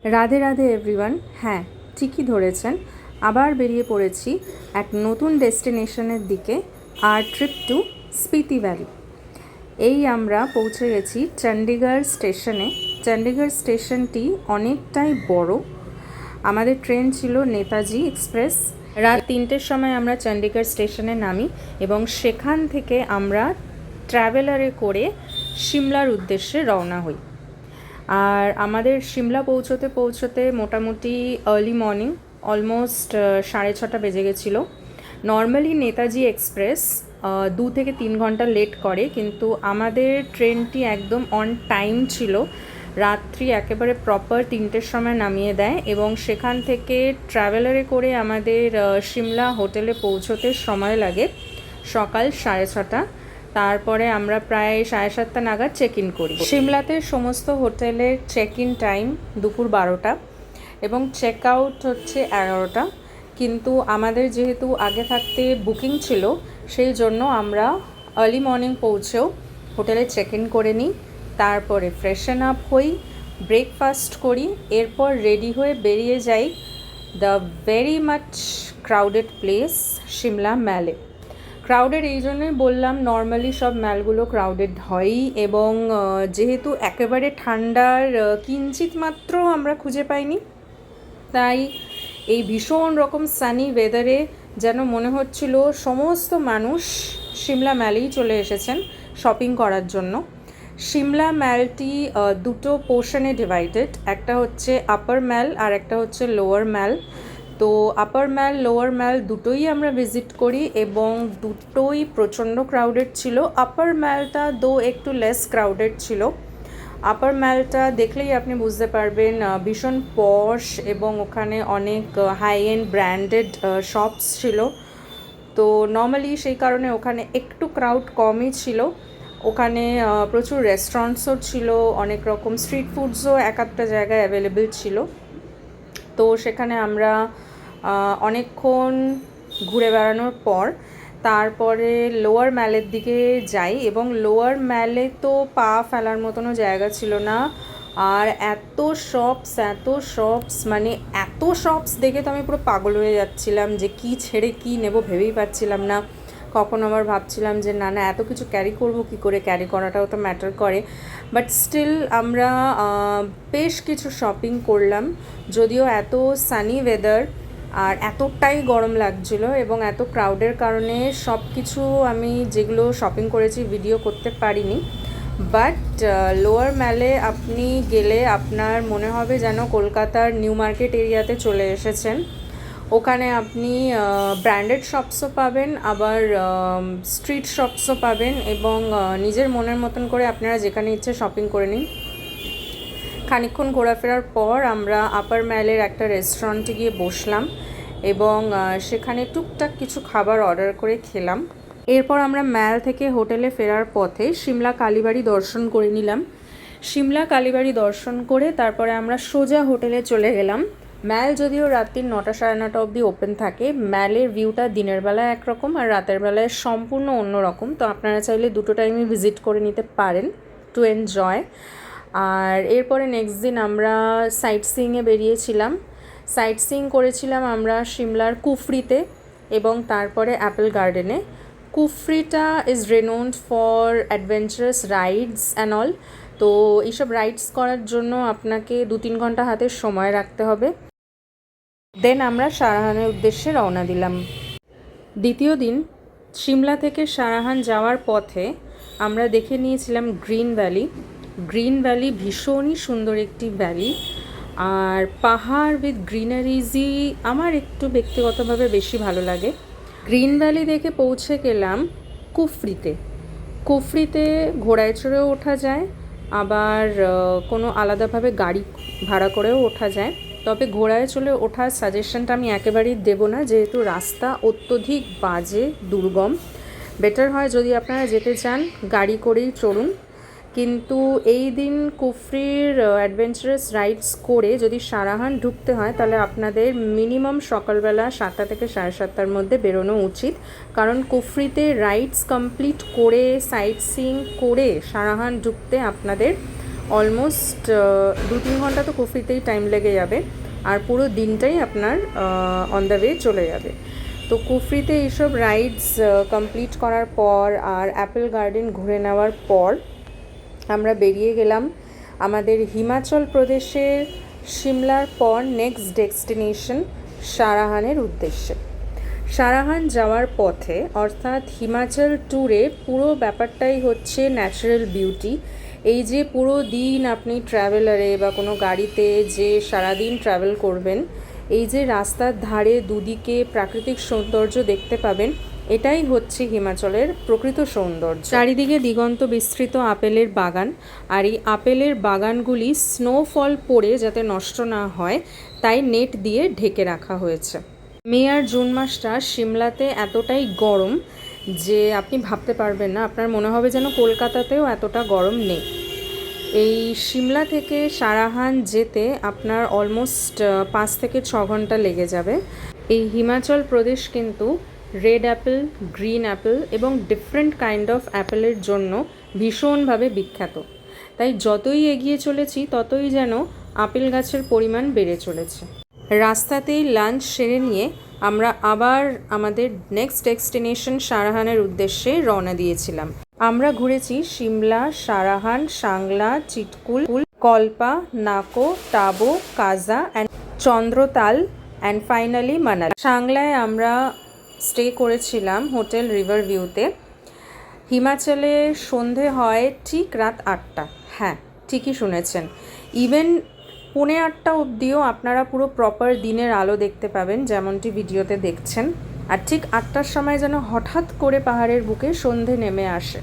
Radhe Radhe everyone. হ্যাঁ, ঠিকই ধরেছেন, আবার বেরিয়ে পড়েছি এক নতুন ডেস্টিনেশনের দিকে, আর ট্রিপ টু স্পিতি ভ্যালি। এই আমরা পৌঁছে গেছি চণ্ডীগড় স্টেশনে। চণ্ডীগড় স্টেশনটি অনেকটাই বড়। আমাদের ট্রেন ছিল নেতাজি এক্সপ্রেস। রাত 3টের সময় আমরা চণ্ডীগড় স্টেশনে নামি এবং সেখান থেকে আমরা ট্রাভেলারে করে সিমলার উদ্দেশ্যে রওনা হই। আর আমাদের সিমলা পৌঁছতে পৌঁছতে মোটামুটি আর্লি মর্নিং, অলমোস্ট 6:30 বেজে গেছিলো। নর্মালি নেতাজি এক্সপ্রেস 2 থেকে 3 ঘন্টা লেট করে, কিন্তু আমাদের ট্রেনটি একদম অন টাইম ছিল। রাত্রি একেবারে প্রপার 3টের সময় নামিয়ে দেয় এবং সেখান থেকে ট্রাভেলারে করে আমাদের সিমলা হোটেলে পৌঁছতে সময় লাগে সকাল 6:30। তারপরে আমরা প্রায় 7:30 নাগাদ চেক ইন করি। সিমলাতে সমস্ত হোটেলের চেক ইন টাইম দুপুর 12টা এবং চেক আউট হচ্ছে 11টা, কিন্তু আমাদের যেহেতু আগে থাকতে বুকিং ছিল সেই জন্য আমরা আর্লি মর্নিং পৌঁছেও হোটেলে চেক ইন করে নিই। তারপরে ফ্রেশন আপ হই, ব্রেকফাস্ট করি, এরপর রেডি হয়ে বেরিয়ে যাই the very much crowded place Shimla ম্যালে। ক্রাউডেড এই জন্যই বললাম, নর্মালি সব ম্যালগুলো ক্রাউডেড হয়ই, এবং যেহেতু একেবারে ঠান্ডার কিঞ্চিত মাত্র আমরা খুঁজে পাইনি, তাই এই ভীষণ রকম সানি ওয়েদারে যেন মনে হচ্ছিল সমস্ত মানুষ সিমলা ম্যালেই চলে এসেছেন শপিং করার জন্য। সিমলা ম্যালটি দুটো পোর্শনে ডিভাইডেড, একটা হচ্ছে আপার ম্যাল আর একটা হচ্ছে লোয়ার ম্যাল। তো আপার ম্যাল লোয়ার ম্যাল দুটোই আমরা ভিজিট করি এবং দুটোই প্রচণ্ড ক্রাউডেড ছিল। আপার ম্যালটা দো একটু লেস ক্রাউডেড ছিল। আপার ম্যালটা দেখলেই আপনি বুঝতে পারবেন ভীষণ পশ, এবং ওখানে অনেক হাই এন্ড ব্র্যান্ডেড শপস ছিল। তো নর্মালি সেই কারণে ওখানে একটু ক্রাউড কমই ছিল। ওখানে প্রচুর রেস্টুরেন্টসও ছিল, অনেক রকম স্ট্রিট ফুডসও এক একটা জায়গায় অ্যাভেলেবেল ছিল। তো সেখানে আমরা অনেকক্ষণ ঘুরে বেড়ানোর পর তারপরে লোয়ার ম্যালের দিকে যাই, এবং লোয়ার ম্যালে তো পা ফেলার মতনও জায়গা ছিল না। আর এত শপস মানে এত শপস দেখে তো আমি পুরো পাগল হয়ে যাচ্ছিলাম যে কি ছেড়ে কি নেব ভেবেই পাচ্ছিলাম না। কখন আবার ভাবছিলাম যে না এত কিছু ক্যারি করব কী করে, ক্যারি করাটাও তো ম্যাটার করে। বাট স্টিল আমরা বেশ কিছু শপিং করলাম, যদিও এত সানি ওয়েদার আর এতটাই গরম লাগছিল এবং এত ক্রাউডের কারণে সব কিছু আমি যেগুলো শপিং করেছি ভিডিও করতে পারিনি। বাট লোয়ার ম্যালে আপনি গেলে আপনার মনে হবে যেন কলকাতার নিউ মার্কেট এরিয়াতে চলে এসেছেন। ওখানে আপনি ব্র্যান্ডেড শপসও পাবেন, আবার স্ট্রিট শপসও পাবেন, এবং নিজের মনের মতন করে আপনারা যেখানে ইচ্ছে শপিং করে নিন। খানিকক্ষণ ঘোরাফেরার পর আমরা আপার ম্যালের একটা রেস্টুরেন্টে গিয়ে বসলাম এবং সেখানে টুকটাক কিছু খাবার অর্ডার করে খেলাম। এরপর আমরা ম্যাল থেকে হোটেলে ফেরার পথে সিমলা কালীবাড়ি দর্শন করে নিলাম। সিমলা কালীবাড়ি দর্শন করে তারপরে আমরা সোজা হোটেলে চলে গেলাম। ম্যাল যদিও রাত্রির 9টা সাড়ে 9টা অবধি ওপেন থাকে, ম্যালের ভিউটা দিনের বেলায় একরকম আর রাতের বেলায় সম্পূর্ণ অন্য রকম। তো আপনারা চাইলে দুটো টাইমে ভিজিট করে নিতে পারেন টু এনজয়। আর এরপরে নেক্সট দিন আমরা সাইট সিইংয়ে বেরিয়েছিলাম। সাইট সিইং করেছিলাম আমরা সিমলার কুফরিতে এবং তারপরে অ্যাপেল গার্ডেনে। কুফরিটা is renowned for adventurous rides and all. তো এইসব রাইডস করার জন্য আপনাকে 2-3 ঘন্টা হাতে সময় রাখতে হবে। দেন আমরা সারাহানের উদ্দেশ্যে রওনা দিলাম। দ্বিতীয় দিন সিমলা থেকে সারাহান যাওয়ার পথে আমরা দেখে নিয়েছিলাম গ্রিন ভ্যালি। গ্রিন ভ্যালি ভীষণই সুন্দর একটি ভ্যালি, আর পাহাড় উইথ গ্রিনারিজই আমার একটু ব্যক্তিগতভাবে বেশি ভালো লাগে। গ্রিন ভ্যালি দেখে পৌঁছে গেলাম কুফরিতে। কুফরিতে ঘোড়ায় চড়েও ওঠা যায়, আবার কোনো আলাদাভাবে গাড়ি ভাড়া করেও ওঠা যায়। তবে ঘোড়ায় চড়ে ওঠার সাজেশনটা আমি একেবারেই দেবো না, যেহেতু রাস্তা অত্যধিক বাজে, দুর্গম। বেটার হয় যদি আপনারা যেতে চান গাড়ি করেই চড়ুন। কিন্তু এই দিন কুফরির অ্যাডভেঞ্চারাস রাইডস করে যদি সারাহান ঢুকতে হয় তাহলে আপনাদের মিনিমাম সকালবেলা 7টা থেকে 7:30টার মধ্যে বেরোনো উচিত, কারণ কুফরিতে রাইডস কমপ্লিট করে সাইট সিইং করে সারাহান ঢুকতে আপনাদের অলমোস্ট 2-3 ঘন্টা তো কুফরিতেই টাইম লেগে যাবে, আর পুরো দিনটাই আপনার অন দ্য ওয়ে চলে যাবে। তো কুফরিতে এইসব রাইডস কমপ্লিট করার পর আর অ্যাপেল গার্ডেন ঘুরে নেওয়ার পর আমরা বেরিয়ে গেলাম আমাদের হিমাচল প্রদেশের সিমলার পর নেক্সট ডেস্টিনেশন সারাহানের উদ্দেশ্যে। সারাহান যাওয়ার পথে অর্থাৎ হিমাচল ট্যুরে পুরো ব্যাপারটাই হচ্ছে ন্যাচারাল বিউটি। এই যে পুরো দিন আপনি ট্রাভেলারে বা কোনো গাড়িতে যে সারাদিন ট্রাভেল করবেন, এই যে রাস্তার ধারে দুদিকে প্রাকৃতিক সৌন্দর্য দেখতে পাবেন, এটাই হচ্ছে হিমাচলের প্রকৃত সৌন্দর্য। চারিদিকে দিগন্ত বিস্তৃত আপেলের বাগান, আর এই আপেলের বাগানগুলি স্নোফল পড়ে যাতে নষ্ট না হয় তাই নেট দিয়ে ঢেকে রাখা হয়েছে। মে আর জুন মাসটা সিমলাতে এতটাই গরম যে আপনি ভাবতে পারবেন না, আপনার মনে হবে যেন কলকাতাতেও এতটা গরম নেই। এই সিমলা থেকে সারাহান যেতে আপনার অলমোস্ট 5 থেকে 6 ঘন্টা লেগে যাবে। এই হিমাচল প্রদেশ কিন্তু রেড অ্যাপেল, গ্রিন অ্যাপেল এবং ডিফারেন্ট কাইন্ড অফ অ্যাপেলের জন্য ভীষণভাবে বিখ্যাত। তাই যতই এগিয়ে চলেছি ততই যেন আপেল গাছের পরিমাণ বেড়ে চলেছে। রাস্তাতেই লাঞ্চ সেরে নিয়ে আমরা আবার আমাদের নেক্সট ডেস্টিনেশন সারাহানের উদ্দেশ্যে রওনা দিয়েছিলাম। আমরা ঘুরেছি Shimla, Sarahan, Sangla, Chitkul, Kalpa, Nako, Tabo, Kaza and Chandratal and finally Manali. সাংলায় আমরা স্টে করেছিলাম হোটেল রিভার ভিউতে। হিমাচলে সন্ধে হয় ঠিক রাত 8টা। হ্যাঁ, ঠিকই শুনেছেন, ইভেন 7:45 অবধিও আপনারা পুরো প্রপার দিনের আলো দেখতে পাবেন, যেমনটি ভিডিওতে দেখছেন। আর ঠিক 8টার সময় যেন হঠাৎ করে পাহাড়ের বুকে সন্ধে নেমে আসে।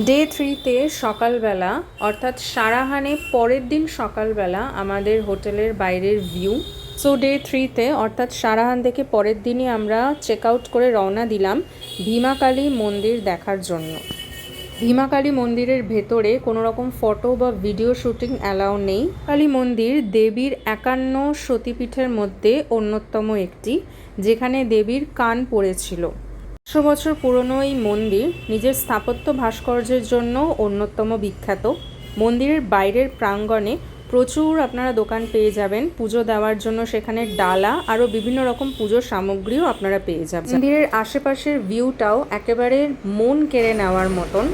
ডে 3তে সকালবেলা অর্থাৎ সারাহানে পরের দিন সকালবেলা আমাদের হোটেলের বাইরের ভিউ। সো ডে 3তে অর্থাৎ সারাহান থেকে পরের দিনই আমরা চেক আউট করে রওনা দিলাম ভীমাকালী মন্দির দেখার জন্য। ভীমাকালী মন্দিরের ভেতরে কোনো রকম ফটো বা ভিডিও শুটিং অ্যালাউ নেই। কালী মন্দির দেবীর 51 সতীপীঠের মধ্যে অন্যতম একটি, যেখানে দেবীর কান পড়েছিল। 100 বছর পুরনো এই মন্দির নিজের স্থাপত্য ভাস্কর্যের জন্য অন্যতম বিখ্যাত। মন্দিরের বাইরের প্রাঙ্গণে প্রচুর আপনারা দোকান পেয়ে যাবেন, পুজো দেওয়ার জন্য সেখানে ডালা আরও বিভিন্ন রকম পুজোর সামগ্রীও আপনারা পেয়ে যাবেন। মন্দিরের আশেপাশের ভিউটাও একেবারে মন কেড়ে নেওয়ার মতন।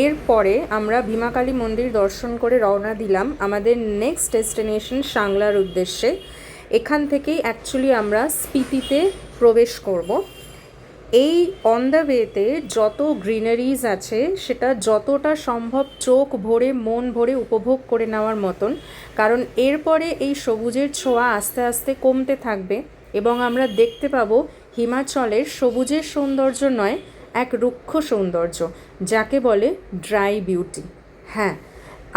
এরপরে আমরা ভীমাকালী মন্দির দর্শন করে রওনা দিলাম আমাদের নেক্সট ডেস্টিনেশন সাংলার উদ্দেশ্যে। এখান থেকেই অ্যাকচুয়ালি আমরা স্পিতিতে প্রবেশ করব। এই অন দ্য ওয়েতে যত গ্রিনারিজ আছে সেটা যতটা সম্ভব চোখ ভরে মন ভরে উপভোগ করে নেওয়ার মতন, কারণ এরপরে এই সবুজের ছোঁয়া আস্তে আস্তে কমতে থাকবে এবং আমরা দেখতে পাবো হিমাচলের সবুজের সৌন্দর্য নয়, এক রুক্ষ সৌন্দর্য, যাকে বলে ড্রাই বিউটি। হ্যাঁ,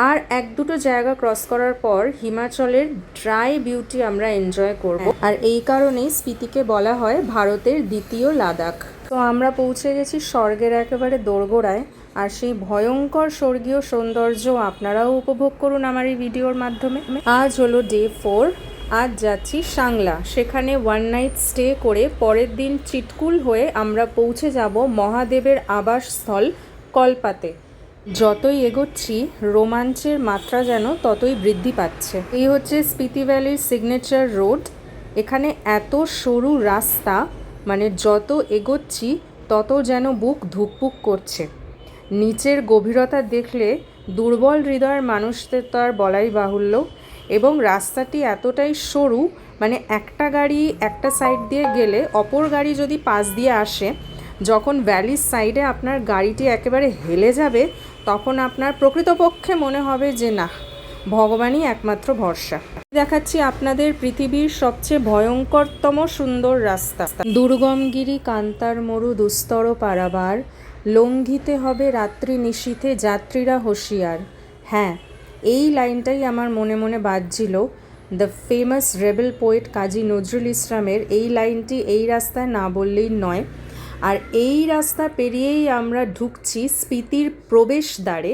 আর 1-2টো জায়গা ক্রস করার পর হিমাচলের ড্রাই বিউটি আমরা এনজয় করব। আর এই কারণেই স্পিতিকে বলা হয় ভারতের দ্বিতীয় লাদাখ। তো আমরা পৌঁছে গেছি স্বর্গের একেবারে দোরগোড়ায়, আর সেই ভয়ঙ্কর স্বর্গীয় সৌন্দর্য আপনারাও উপভোগ করুন আমার এই ভিডিওর মাধ্যমে। আজ হলো ডে 4। আজ যাচ্ছি সাংলা, সেখানে 1 নাইট স্টে করে পরের দিন চিটকুল হয়ে আমরা পৌঁছে যাব মহাদেবের আবাসস্থল কল্পাতে। যতই এগোচ্ছি রোমাঞ্চের মাত্রা যেন ততই বৃদ্ধি পাচ্ছে। এই হচ্ছে স্পিতি ভ্যালির সিগনেচার রোড। এখানে এত সরু রাস্তা, মানে যত এগোচ্ছি তত যেন বুক ধুকপুক করছে। নিচের গভীরতা দেখলে দুর্বল হৃদয়ের মানুষদের তো আর বলাই বাহুল্য। এবং রাস্তাটি এতটাই সরু, মানে একটা গাড়ি একটা সাইড দিয়ে গেলে অপর গাড়ি যদি পাশ দিয়ে আসে, যখন ভ্যালির সাইডে আপনার গাড়িটি একেবারে হেলে যাবে, তখন আপনার প্রকৃতপক্ষে মনে হবে যে না, ভগবানই একমাত্র ভরসা। দেখাচ্ছি আপনাদের পৃথিবীর সবচেয়ে ভয়ঙ্করতম সুন্দর রাস্তা। দুর্গমগিরি কান্তার মরু দুস্তর পারাবার, লঙ্ঘিতে হবে রাত্রি নিশীথে যাত্রীরা হুঁশিয়ার। হ্যাঁ, এই লাইনটাই আমার মনে মনে বাজছিল। The famous rebel poet Kazi Nazrul ইসলামের এই লাইনটি এই রাস্তায় না বললেই নয়। আর এই রাস্তা পেরিয়েই আমরা ঢুকছি স্পিতির প্রবেশদ্বারে।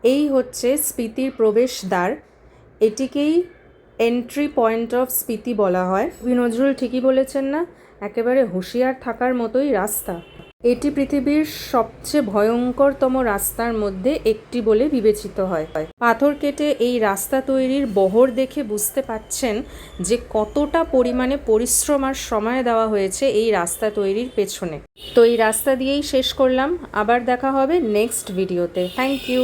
এই হচ্ছে স্পিতির প্রবেশদ্বার, এটিকেই এন্ট্রি পয়েন্ট অফ স্পিতি বলা হয়। নজরুল ঠিকই বলেছেন না, একেবারে হুঁশিয়ার থাকার মতোই রাস্তা। এটি পৃথিবীর সবচেয়ে ভয়ঙ্করতম রাস্তার মধ্যে একটি বলে বিবেচিত হয়। পাথর কেটে এই রাস্তা তৈরির বহর দেখে বুঝতে পারছেন যে কতটা পরিমাণে পরিশ্রম আর সময় দেওয়া হয়েছে এই রাস্তা তৈরির পেছনে। তো এই রাস্তা দিয়েই শেষ করলাম, আবার দেখা হবে নেক্সট ভিডিওতে। Thank you.